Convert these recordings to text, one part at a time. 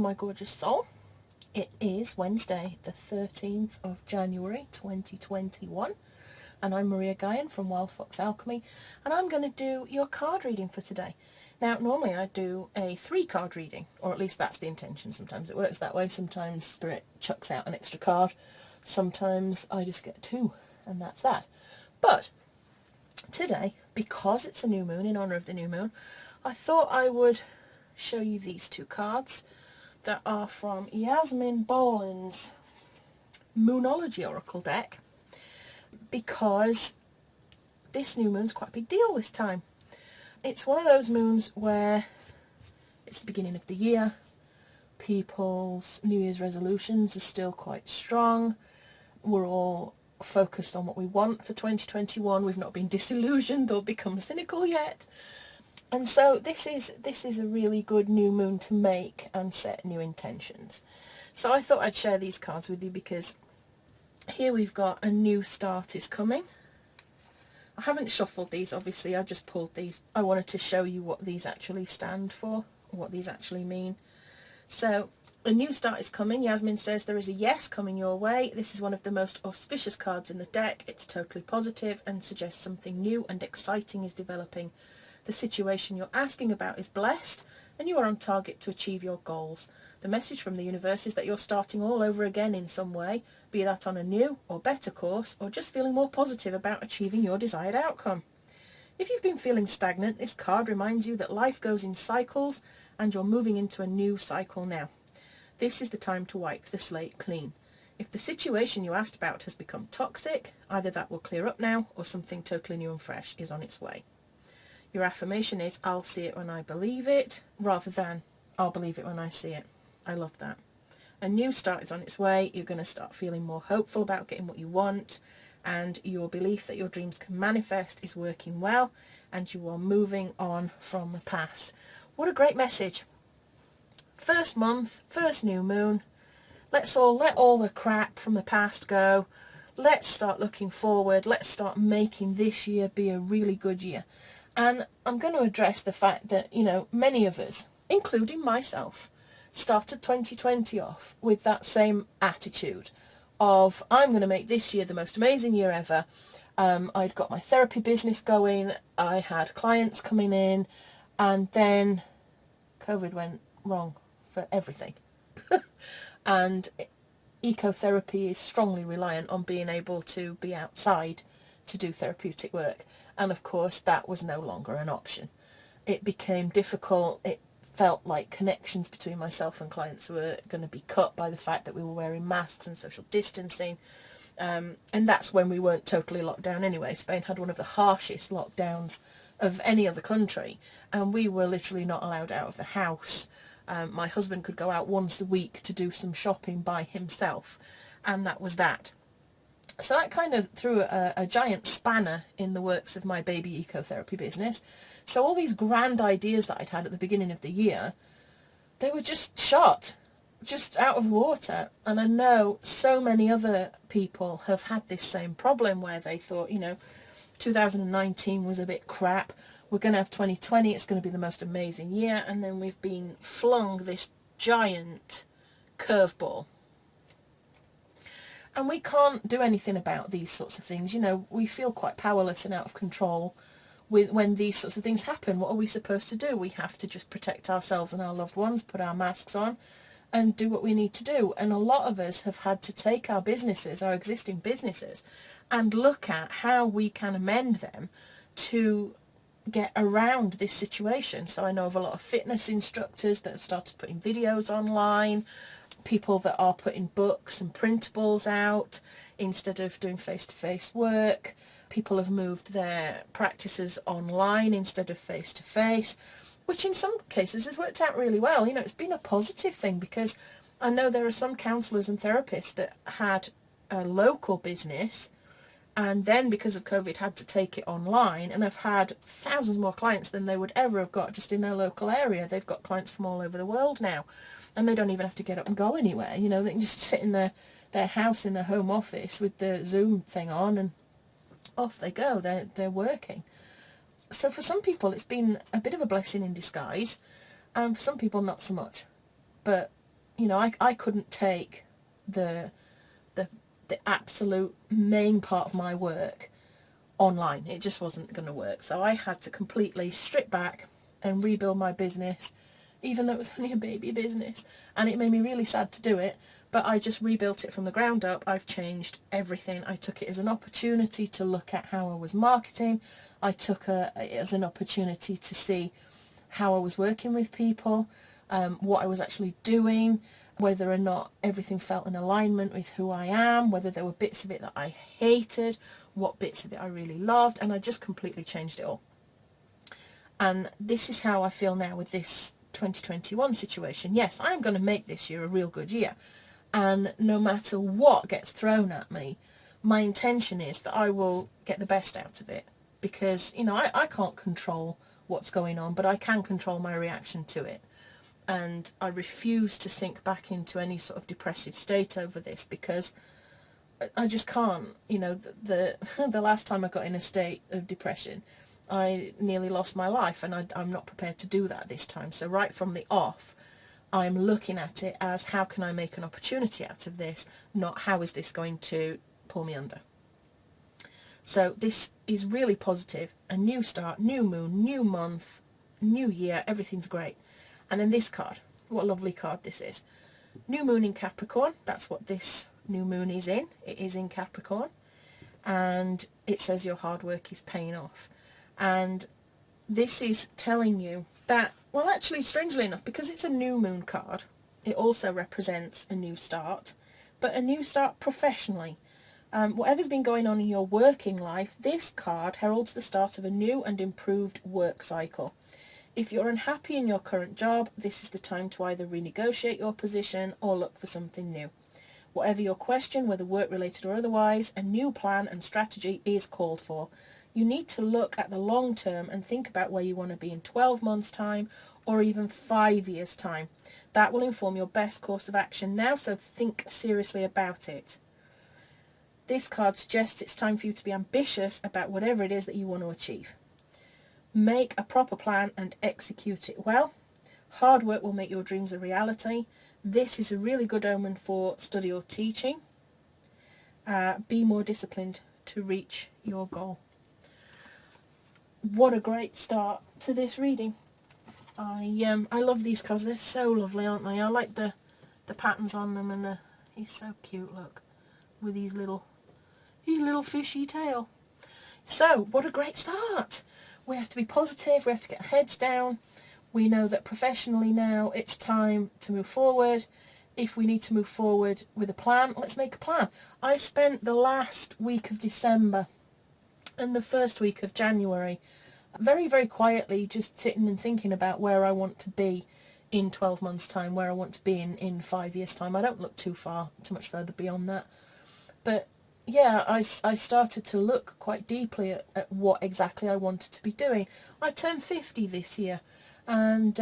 my gorgeous soul. It is Wednesday, the 13th of January 2021, and I'm Maria Gaian from Wild Fox Alchemy, and I'm going to do your card reading for today. Now, normally I do a 3-card reading, or at least that's the intention. Sometimes it works that way, sometimes Spirit chucks out an extra card, sometimes I just get 2, and that's that. But today, because it's a new moon, in honour of the new moon, I thought I would show you these 2 cards that are from Yasmin Boland's Moonology Oracle deck, because this new moon's quite a big deal this time. It's one of those moons where it's the beginning of the year, people's New Year's resolutions are still quite strong, we're all focused on what we want for 2021, we've not been disillusioned or become cynical yet. And so this is a really good new moon to make and set new intentions. So I thought I'd share these cards with you because here we've got a new start is coming. I haven't shuffled these, obviously, I just pulled these. I wanted to show you what these actually stand for, what these actually mean. So a new start is coming. Yasmin says there is a yes coming your way. This is one of the most auspicious cards in the deck. It's totally positive and suggests something new and exciting is developing. The situation you're asking about is blessed and you are on target to achieve your goals. The message from the universe is that you're starting all over again in some way, be that on a new or better course or just feeling more positive about achieving your desired outcome. If you've been feeling stagnant, this card reminds you that life goes in cycles and you're moving into a new cycle now. This is the time to wipe the slate clean. If the situation you asked about has become toxic, either that will clear up now or something totally new and fresh is on its way. Your affirmation is, I'll see it when I believe it, rather than, I'll believe it when I see it. I love that. A new start is on its way. You're going to start feeling more hopeful about getting what you want, and your belief that your dreams can manifest is working well, and you are moving on from the past. What a great message. First month, first new moon. Let's all let all the crap from the past go. Let's start looking forward. Let's start making this year be a really good year. And I'm going to address the fact that, many of us, including myself, started 2020 off with that same attitude of, I'm going to make this year the most amazing year ever. I'd got my therapy business going, I had clients coming in, and then COVID went wrong for everything. And ecotherapy is strongly reliant on being able to be outside to do therapeutic work. And of course that was no longer an option. It became difficult. It felt like connections between myself and clients were going to be cut by the fact that we were wearing masks and social distancing. And that's when we weren't totally locked down anyway. Spain had one of the harshest lockdowns of any other country, and we were literally not allowed out of the house. My husband could go out once a week to do some shopping by himself, and that was that. So that kind of threw a giant spanner in the works of my baby ecotherapy business. So all these grand ideas that I'd had at the beginning of the year, they were just shot, just out of water. And I know so many other people have had this same problem where they thought, 2019 was a bit crap. We're going to have 2020. It's going to be the most amazing year. And then we've been flung this giant curveball. And we can't do anything about these sorts of things. We feel quite powerless and out of control when these sorts of things happen. What are we supposed to do? We have to just protect ourselves and our loved ones, put our masks on, and do what we need to do. And a lot of us have had to take our businesses, our existing businesses, and look at how we can amend them to get around this situation. So I know of a lot of fitness instructors that have started putting videos online, people that are putting books and printables out instead of doing face-to-face work. People have moved their practices online instead of face-to-face, which in some cases has worked out really well. It's been a positive thing, because I know there are some counsellors and therapists that had a local business and then because of COVID had to take it online, and have had thousands more clients than they would ever have got just in their local area. They've got clients from all over the world now, and they don't even have to get up and go anywhere. They can just sit in their house in their home office with the Zoom thing on, and off they go. They're working. So for some people it's been a bit of a blessing in disguise, and for some people not so much. But you know, I couldn't take the absolute main part of my work online. It just wasn't going to work. So I had to completely strip back and rebuild my business, even though it was only a baby business. And it made me really sad to do it, but I just rebuilt it from the ground up. I've changed everything. I took it as an opportunity to look at how I was marketing. I took it as an opportunity to see how I was working with people, what I was actually doing, whether or not everything felt in alignment with who I am, whether there were bits of it that I hated, what bits of it I really loved, and I just completely changed it all. And this is how I feel now with this 2021 situation. Yes, I'm going to make this year a real good year, and no matter what gets thrown at me, my intention is that I will get the best out of it, because, you know, I can't control what's going on, but I can control my reaction to it. And I refuse to sink back into any sort of depressive state over this, because I just can't. You know, the last time I got in a state of depression, I nearly lost my life, and I'm not prepared to do that this time. So right from the off, I'm looking at it as, how can I make an opportunity out of this, not how is this going to pull me under. So this is really positive. A new start, new moon, new month, new year, everything's great. And then this card, what a lovely card this is. New moon in Capricorn, that's what this new moon is in. It is in Capricorn. And it says your hard work is paying off. And this is telling you that, well, actually, strangely enough, because it's a new moon card, it also represents a new start, but a new start professionally. Whatever's been going on in your working life, this card heralds the start of a new and improved work cycle. If you're unhappy in your current job, this is the time to either renegotiate your position or look for something new. Whatever your question, whether work-related or otherwise, a new plan and strategy is called for. You need to look at the long term and think about where you want to be in 12 months' time or even 5 years' time. That will inform your best course of action now, so think seriously about it. This card suggests it's time for you to be ambitious about whatever it is that you want to achieve. Make a proper plan and execute it well. Hard work will make your dreams a reality. This is a really good omen for study or teaching. Be more disciplined to reach your goal. What a great start to this reading. I love these cards. They're so lovely, aren't they? I like the patterns on them, and he's so cute, look, with his little fishy tail. So, what a great start. We have to be positive, we have to get our heads down. We know that professionally now it's time to move forward. If we need to move forward with a plan, let's make a plan. I spent the last week of December and the first week of January very, very quietly just sitting and thinking about where I want to be in 12 months' time, where I want to be in 5 years' time. I don't look too much further beyond that. But yeah, I started to look quite deeply at what exactly I wanted to be doing. I turned 50 this year, and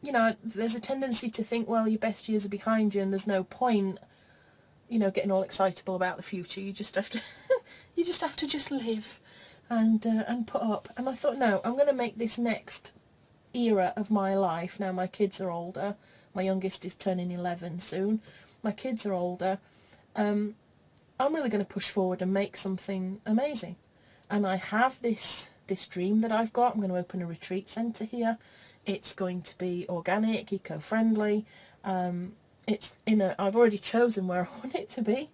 you know, there's a tendency to think, well, your best years are behind you and there's no point, you know, getting all excitable about the future. You just have to you just have to just live and put up. And I thought, no, I'm going to make this next era of my life. Now my kids are older. My youngest is turning 11 soon. My kids are older. I'm really going to push forward and make something amazing. And I have this dream that I've got. I'm going to open a retreat centre here. It's going to be organic, eco-friendly. I've already chosen where I want it to be.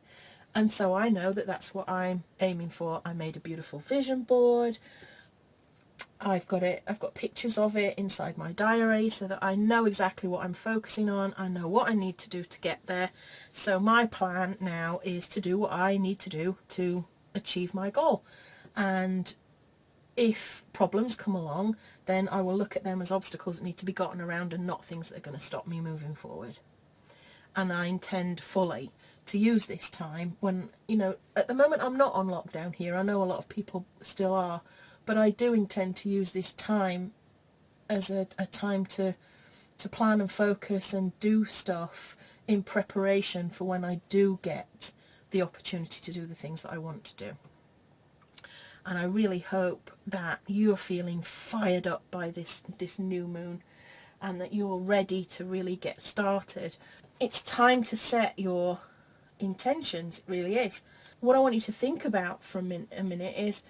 And so I know that that's what I'm aiming for. I made a beautiful vision board. I've got pictures of it inside my diary so that I know exactly what I'm focusing on. I know what I need to do to get there. So my plan now is to do what I need to do to achieve my goal. And if problems come along, then I will look at them as obstacles that need to be gotten around and not things that are going to stop me moving forward. And I intend fully to use this time when, you know, at the moment I'm not on lockdown here. I know a lot of people still are. But I do intend to use this time as a time to plan and focus and do stuff in preparation for when I do get the opportunity to do the things that I want to do. And I really hope that you're feeling fired up by this new moon, and that you're ready to really get started it's time to set your intentions. It really is. What I want you to think about for a minute is,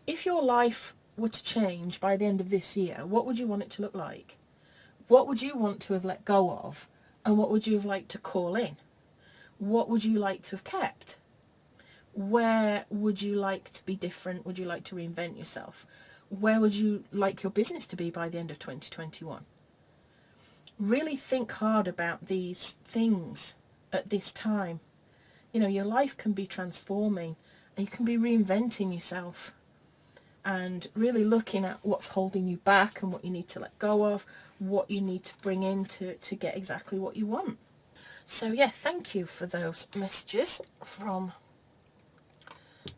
if your life were to change by the end of this year, what would you want it to look like? What would you want to have let go of? And what would you have liked to call in? What would you like to have kept? Where would you like to be different? Would you like to reinvent yourself? Where would you like your business to be by the end of 2021? Really think hard about these things at this time. You know, your life can be transforming and you can be reinventing yourself and really looking at what's holding you back and what you need to let go of, what you need to bring in to get exactly what you want. So yeah, thank you for those messages from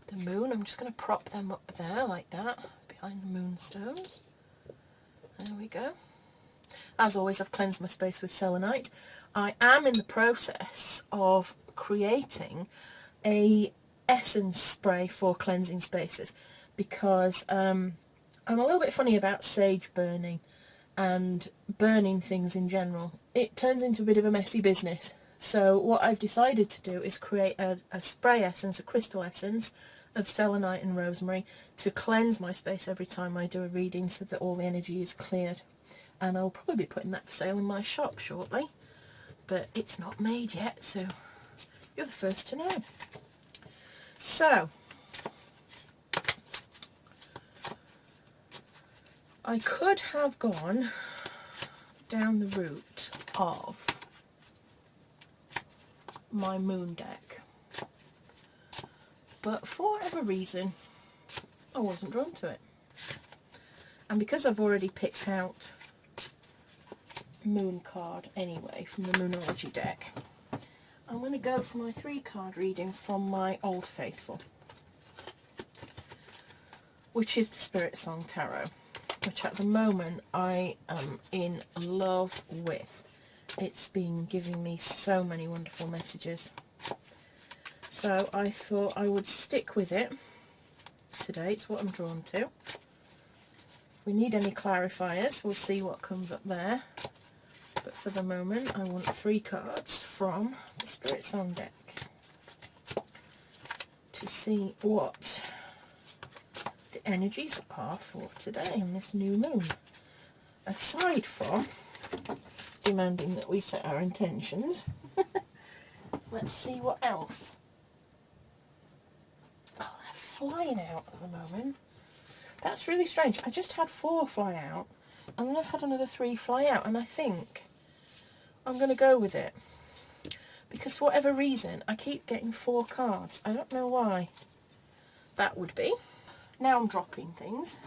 the moon. I'm just going to prop them up there like that, behind the moonstones. There we go. As always, I've cleansed my space with selenite. I am in the process of creating a essence spray for cleansing spaces, because I'm a little bit funny about sage burning and burning things in general. It turns into a bit of a messy business. So what I've decided to do is create a spray essence, a crystal essence of selenite and rosemary, to cleanse my space every time I do a reading, so that all the energy is cleared. And I'll probably be putting that for sale in my shop shortly, but it's not made yet, so you're the first to know. So I could have gone down the route of my moon deck, but for whatever reason I wasn't drawn to it. And because I've already picked out moon card anyway from the Moonology deck, I'm going to go for my 3-card reading from my Old Faithful, which is the Spirit Song Tarot, which at the moment I am in love with. It's been giving me so many wonderful messages. So I thought I would stick with it today. It's what I'm drawn to. If we need any clarifiers, we'll see what comes up there. But for the moment, I want 3 cards from the Spirit Song deck to see what the energies are for today on this new moon. Aside from demanding that we set our intentions, let's see what else. Oh, they're flying out at the moment. That's really strange. I just had 4 fly out, and then I've had another 3 fly out, and I think I'm going to go with it, because for whatever reason I keep getting 4 cards. I don't know why that would be. Now I'm dropping things.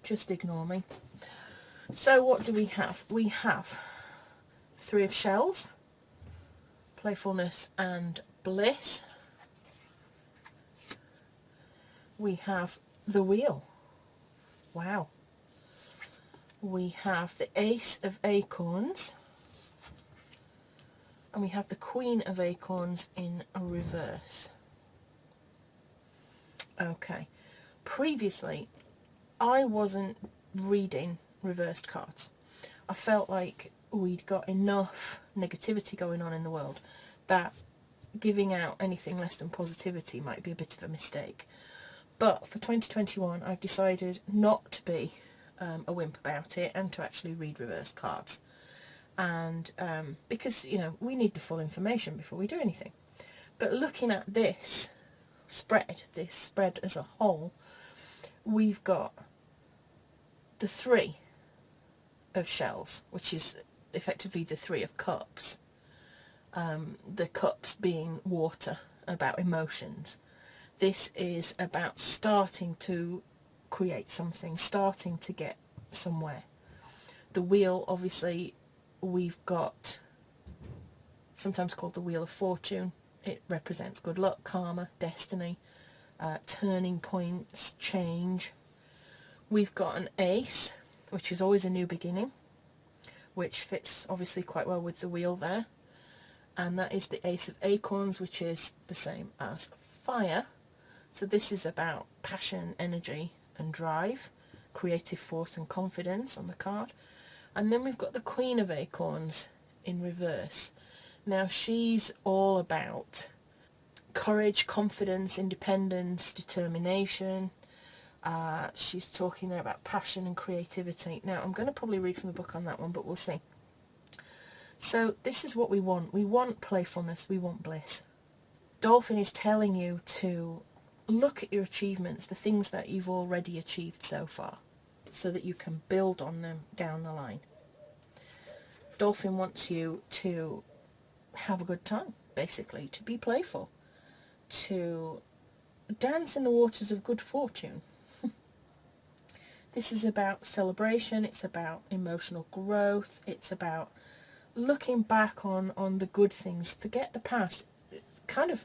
Just ignore me. So what do we have? We have 3 of Shells, Playfulness and Bliss. We have the Wheel. Wow. We have the Ace of Acorns. And we have the Queen of Acorns in reverse. Okay. Previously, I wasn't reading reversed cards. I felt like we'd got enough negativity going on in the world that giving out anything less than positivity might be a bit of a mistake. But for 2021, I've decided not to be a wimp about it and to actually read reversed cards. And because, you know, we need the full information before we do anything. But looking at this spread as a whole, we've got the 3 of Shells, which is effectively the 3 of Cups. The cups being water, about emotions. This is about starting to create something, starting to get somewhere. The Wheel, obviously, we've got sometimes called the Wheel of Fortune. It represents good luck, karma, destiny, turning points, change. We've got an Ace, which is always a new beginning, which fits obviously quite well with the Wheel there. And that is the Ace of Acorns, which is the same as fire. So this is about passion, energy and drive. creative force and confidence on the card. And then we've got the Queen of Acorns in reverse. Now she's all about courage, confidence, independence, determination. She's talking there about passion and creativity. Now I'm going to probably read from the book on that one, but we'll see. So this is what we want. We want playfulness, we want bliss. Dolphin is telling you to look at your achievements, the things that you've already achieved so far, so that you can build on them down the line. Dolphin wants you to have a good time, basically, to be playful, to dance in the waters of good fortune. This is about celebration, it's about emotional growth, it's about looking back on the good things. Forget the past. It's kind of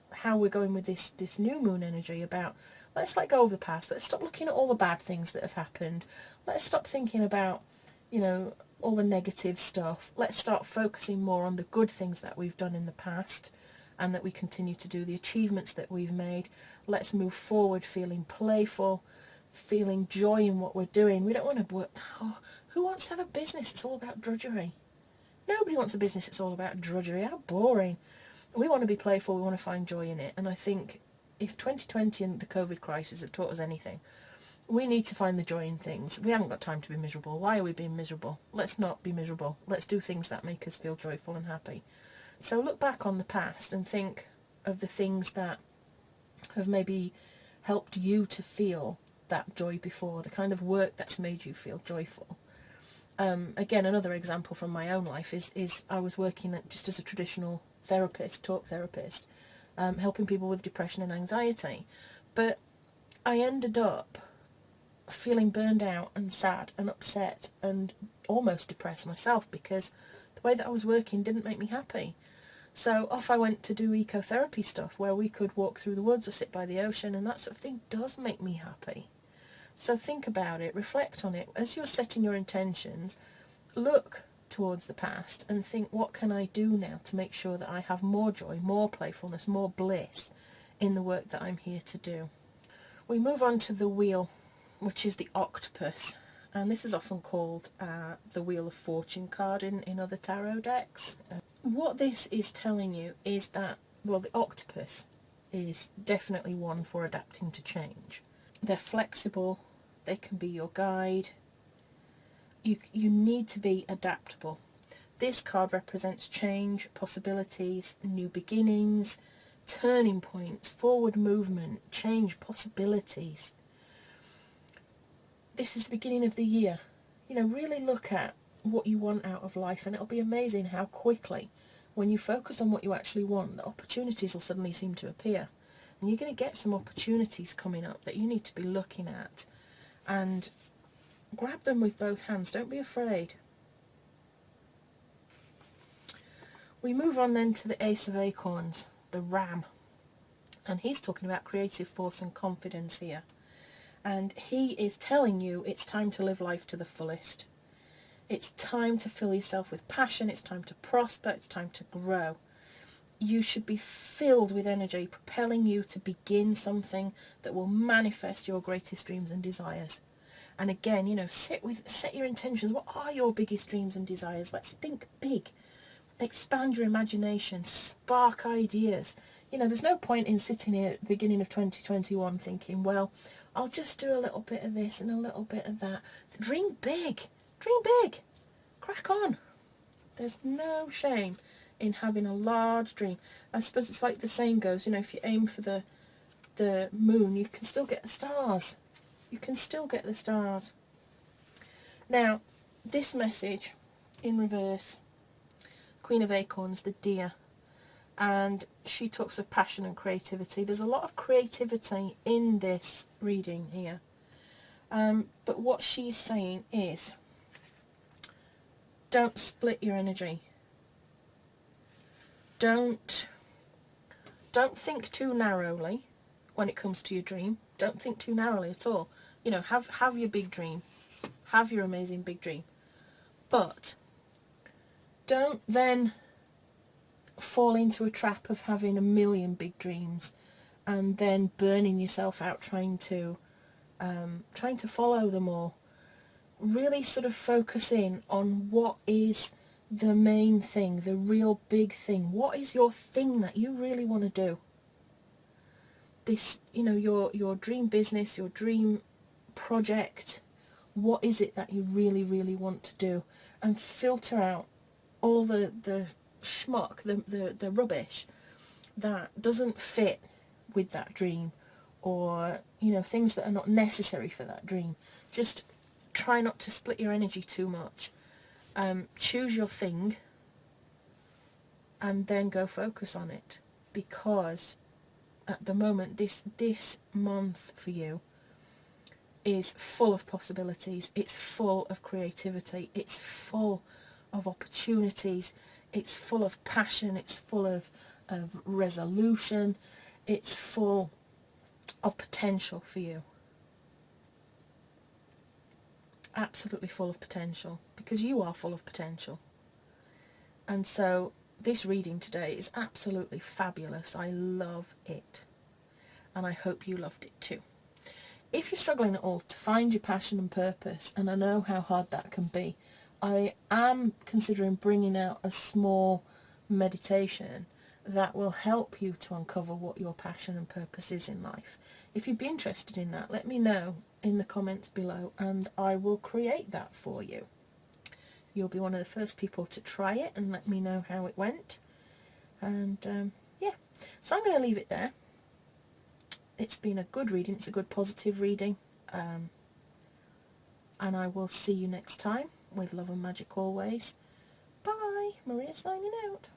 how we're going with this new moon energy about, let's let go of the past, let's stop looking at all the bad things that have happened, let's stop thinking about, you know, all the negative stuff. Let's start focusing more on the good things that we've done in the past and that we continue to do, the achievements that we've made. Let's move forward feeling playful, feeling joy in what we're doing. We don't want to work. Oh, who wants to have a business that's all about drudgery? Nobody wants a business that's all about drudgery. How boring. We want to be playful, we want to find joy in it. And I think if 2020 and the COVID crisis have taught us anything, we need to find the joy in things. We haven't got time to be miserable. Why are we being miserable? Let's not be miserable. Let's do things that make us feel joyful and happy. So look back on the past and think of the things that have maybe helped you to feel that joy before, the kind of work that's made you feel joyful. Again, another example from my own life is I was working just as a traditional therapist, talk therapist, helping people with depression and anxiety. But I ended up feeling burned out and sad and upset and almost depressed myself because the way that I was working didn't make me happy. So off I went to do ecotherapy stuff where we could walk through the woods or sit by the ocean, and that sort of thing does make me happy. So think about it, reflect on it. As you're setting your intentions, look towards the past and think, what can I do now to make sure that I have more joy, more playfulness, more bliss in the work that I'm here to do. We move on to the wheel, which is the octopus, and this is often called the Wheel of Fortune card in other tarot decks. What this is telling you is that, well, the octopus is definitely one for adapting to change. They're flexible, they can be your guide. You need to be adaptable. This card represents change, possibilities, new beginnings, turning points, forward movement, change, possibilities. This is the beginning of the year. You know, really look at what you want out of life, and it'll be amazing how quickly, when you focus on what you actually want, the opportunities will suddenly seem to appear. And you're going to get some opportunities coming up that you need to be looking at. And grab them with both hands. Don't be afraid. We move on then to the Ace of Acorns, the Ram. And he's talking about creative force and confidence here. And he is telling you it's time to live life to the fullest. It's time to fill yourself with passion. It's time to prosper. It's time to grow. You should be filled with energy, propelling you to begin something that will manifest your greatest dreams and desires. And again, you know, set your intentions. What are your biggest dreams and desires? Let's think big. Expand your imagination. Spark ideas. You know, there's no point in sitting here at the beginning of 2021 thinking, well, I'll just do a little bit of this and a little bit of that. Dream big. Dream big. Crack on. There's no shame in having a large dream. I suppose it's like the saying goes, you know, if you aim for the moon, you can still get the stars. You can still get the stars. Now, this message in reverse, Queen of Acorns, the deer, and she talks of passion and creativity. There's a lot of creativity in this reading here. But what she's saying is, don't split your energy. Don't think too narrowly when it comes to your dream. Don't think too narrowly at all. You know, have your big dream. Have your amazing big dream. But don't then fall into a trap of having a million big dreams and then burning yourself out trying to trying to follow them all. Really sort of focus in on what is the main thing, the real big thing. What is your thing that you really want to do? This, you know, your dream business, your dream project. What is it that you really, really want to do? And filter out all the schmuck, the rubbish that doesn't fit with that dream, or, you know, things that are not necessary for that dream. Just try not to split your energy too much. Choose your thing and then go focus on it, because at the moment this month for you is full of possibilities. It's full of creativity, it's full of opportunities, it's full of passion, it's full of resolution, it's full of potential for you. Absolutely full of potential, because you are full of potential. And so this reading today is absolutely fabulous. I love it, and I hope you loved it too. If you're struggling at all to find your passion and purpose, and I know how hard that can be, I am considering bringing out a small meditation that will help you to uncover what your passion and purpose is in life. If you'd be interested in that, let me know in the comments below and I will create that for you. You'll be one of the first people to try it and let me know how it went. And yeah, so I'm going to leave it there. It's been a good reading, it's a good positive reading, and I will see you next time with love and magic always. Bye, Maria signing out.